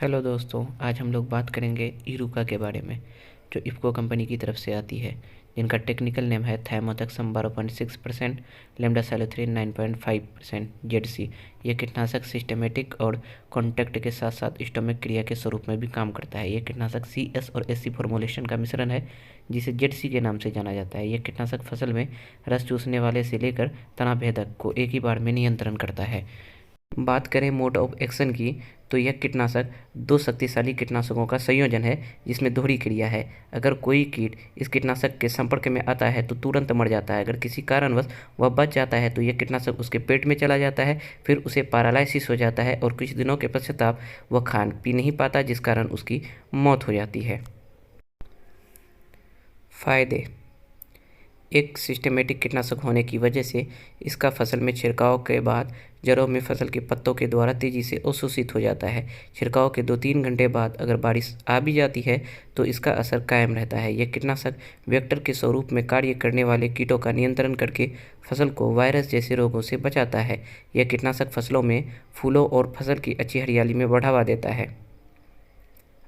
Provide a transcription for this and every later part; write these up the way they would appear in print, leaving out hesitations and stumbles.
Hello दोस्तों, आज हम लोग बात करेंगे इरूका के बारे में, जो इफ़को कंपनी की तरफ से आती है, जिनका टेक्निकल नेम है थाइमोथक्सम 12.6%, लेम्डासाइलोथ्रिन 9.5%, जेडसी। ये कीटनाशक सिस्टेमेटिक और कॉन्टैक्ट के साथ साथ स्टोमिक क्रिया के स्वरूप में भी काम करता है। ये कीटनाशक CS और SC फॉर्मुलेशन का मिश्रण है, जिसे जेडसी के नाम से जाना जाता है। ये कीटनाशक फसल में रस चूसने वाले से लेकर तना भेदक को एक ही बार में नियंत्रण करता है। बात करें मोड ऑफ एक्शन की, तो यह कीटनाशक दो शक्तिशाली कीटनाशकों का संयोजन है, जिसमें दोहरी क्रिया है। अगर कोई कीट इस कीटनाशक के संपर्क में आता है तो तुरंत मर जाता है। अगर किसी कारणवश वह बच जाता है तो यह कीटनाशक उसके पेट में चला जाता है, फिर उसे पैरालिसिस हो जाता है और कुछ दिनों के पश्चात वह खान पी नहीं पाता, जिस कारण उसकी मौत हो जाती है। फायदे: एक सिस्टेमेटिक कीटनाशक होने की वजह से इसका फसल में छिड़काव के बाद जड़ों में फसल के पत्तों के द्वारा तेज़ी से अवशोषित हो जाता है। छिड़काव के 2-3 घंटे बाद अगर बारिश आ भी जाती है तो इसका असर कायम रहता है। यह कीटनाशक वेक्टर के स्वरूप में कार्य करने वाले कीटों का नियंत्रण करके फसल को वायरस जैसे रोगों से बचाता है। यह कीटनाशक फसलों में फूलों और फसल की अच्छी हरियाली में बढ़ावा देता है।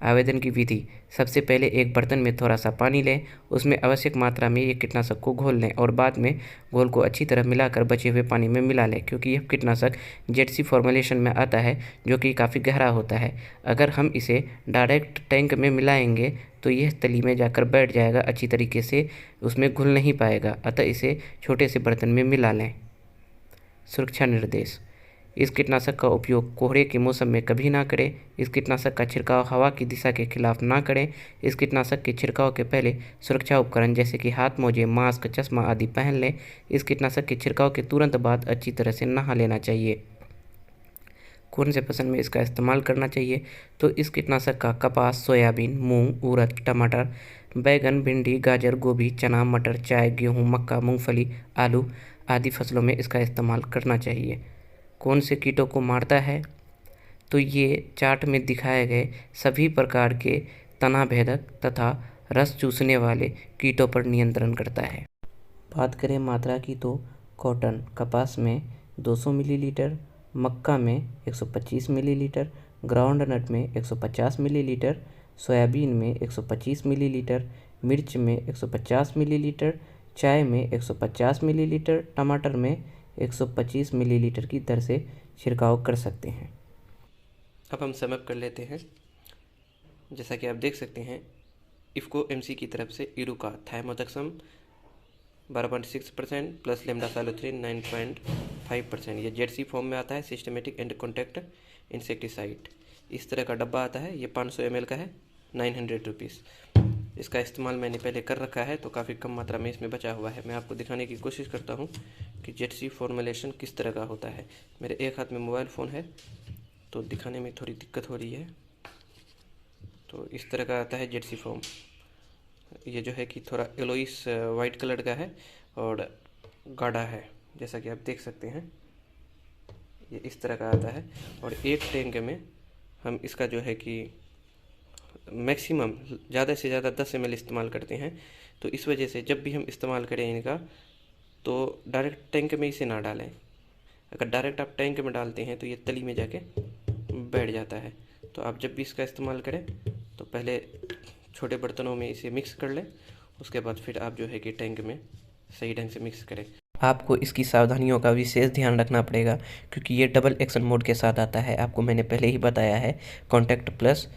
आवेदन की विधि: सबसे पहले एक बर्तन में थोड़ा सा पानी लें, उसमें आवश्यक मात्रा में ये कीटनाशक को घोल लें और बाद में घोल को अच्छी तरह मिलाकर बचे हुए पानी में मिला लें, क्योंकि यह कीटनाशक जेडसी फॉर्मुलेशन में आता है, जो कि काफ़ी गहरा होता है। अगर हम इसे डायरेक्ट टैंक में मिलाएंगे तो यह तली में जाकर बैठ जाएगा, अच्छी तरीके से उसमें घुल नहीं पाएगा, अतः इसे छोटे से बर्तन में मिला लें। सुरक्षा निर्देश: इस कीटनाशक का उपयोग कोहरे के मौसम में कभी ना करें। इस कीटनाशक का छिड़काव हवा की दिशा के खिलाफ ना करें। इस कीटनाशक के छिड़काव के पहले सुरक्षा उपकरण जैसे कि हाथ मोजे, मास्क, चश्मा आदि पहन लें। इस कीटनाशक के छिड़काव के तुरंत बाद अच्छी तरह से नहा लेना चाहिए। कौन से फसल में इसका इस्तेमाल करना चाहिए? तो इस कीटनाशक का कपास, सोयाबीन, मूंग, उड़द, टमाटर, बैगन, भिंडी, गाजर, गोभी, चना, मटर, चाय, गेहूँ, मक्का, मूंगफली, आलू आदि फसलों में इसका इस्तेमाल करना चाहिए। कौन से कीटों को मारता है? तो ये चार्ट में दिखाए गए सभी प्रकार के तना भेदक तथा रस चूसने वाले कीटों पर नियंत्रण करता है। बात करें मात्रा की, तो कॉटन कपास में 200 मिलीलीटर, मक्का में 125 मिलीलीटर, ग्राउंडनट में 150 मिलीलीटर, सोयाबीन में 125 मिलीलीटर, मिर्च में 150 मिलीलीटर, चाय में 150 मिलीलीटर, टमाटर में 125 मिलीलीटर की दर से छिड़काव कर सकते हैं। अब हम समअप कर लेते हैं। जैसा कि आप देख सकते हैं, इफ़को MC की तरफ से इरूका थाइमोथक्सम 12.6% प्लस लेम्डासाइलोथ्रिन 9.5%, ये जेडसी फॉर्म में आता है, सिस्टेमेटिक एंड कॉन्टैक्ट इंसेक्टिसाइड। इस तरह का डब्बा आता है। ये 500 ml का है, 900 रुपीज़। इसका इस्तेमाल मैंने पहले कर रखा है, तो काफ़ी कम मात्रा में इसमें बचा हुआ है। मैं आपको दिखाने की कोशिश करता हूँ कि जेडसी फॉर्मुलेशन किस तरह का होता है। मेरे एक हाथ में मोबाइल फ़ोन है, तो दिखाने में थोड़ी दिक्कत हो रही है। तो इस तरह का आता है जेडसी फॉर्म। ये जो है कि थोड़ा येलोइश वाइट कलर का है और गाढ़ा है, जैसा कि आप देख सकते हैं। ये इस तरह का आता है और एक टैंक में हम इसका जो है कि मैक्सिमम ज़्यादा से ज़्यादा 10 ml इस्तेमाल करते हैं। तो इस वजह से जब भी हम इस्तेमाल करें इनका, तो डायरेक्ट टैंक में इसे ना डालें। अगर डायरेक्ट आप टैंक में डालते हैं तो ये तली में जाके बैठ जाता है। तो आप जब भी इसका इस्तेमाल करें तो पहले छोटे बर्तनों में इसे मिक्स कर लें, उसके बाद फिर आप जो है कि टैंक में सही ढंग से मिक्स करें। आपको इसकी सावधानियों का विशेष ध्यान रखना पड़ेगा, क्योंकि ये डबल एक्शन मोड के साथ आता है। आपको मैंने पहले ही बताया है, कॉन्टैक्ट प्लस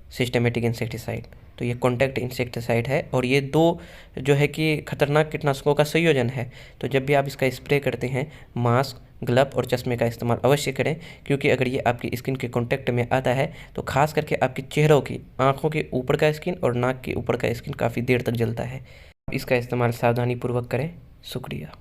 सिस्टेमेटिक इंसेक्टिसाइड। तो ये कॉन्टैक्ट इंसेक्टिसाइड है और ये दो जो है कि खतरनाक कीटनाशकों का संयोजन है। तो जब भी आप इसका स्प्रे करते हैं, मास्क, ग्लव और चश्मे का इस्तेमाल अवश्य करें, क्योंकि अगर ये आपकी स्किन के कॉन्टैक्ट में आता है तो खास करके आपके चेहरों की, आँखों के ऊपर का स्किन और नाक के ऊपर का स्किन काफ़ी देर तक जलता है। इसका इस्तेमाल सावधानीपूर्वक करें। शुक्रिया।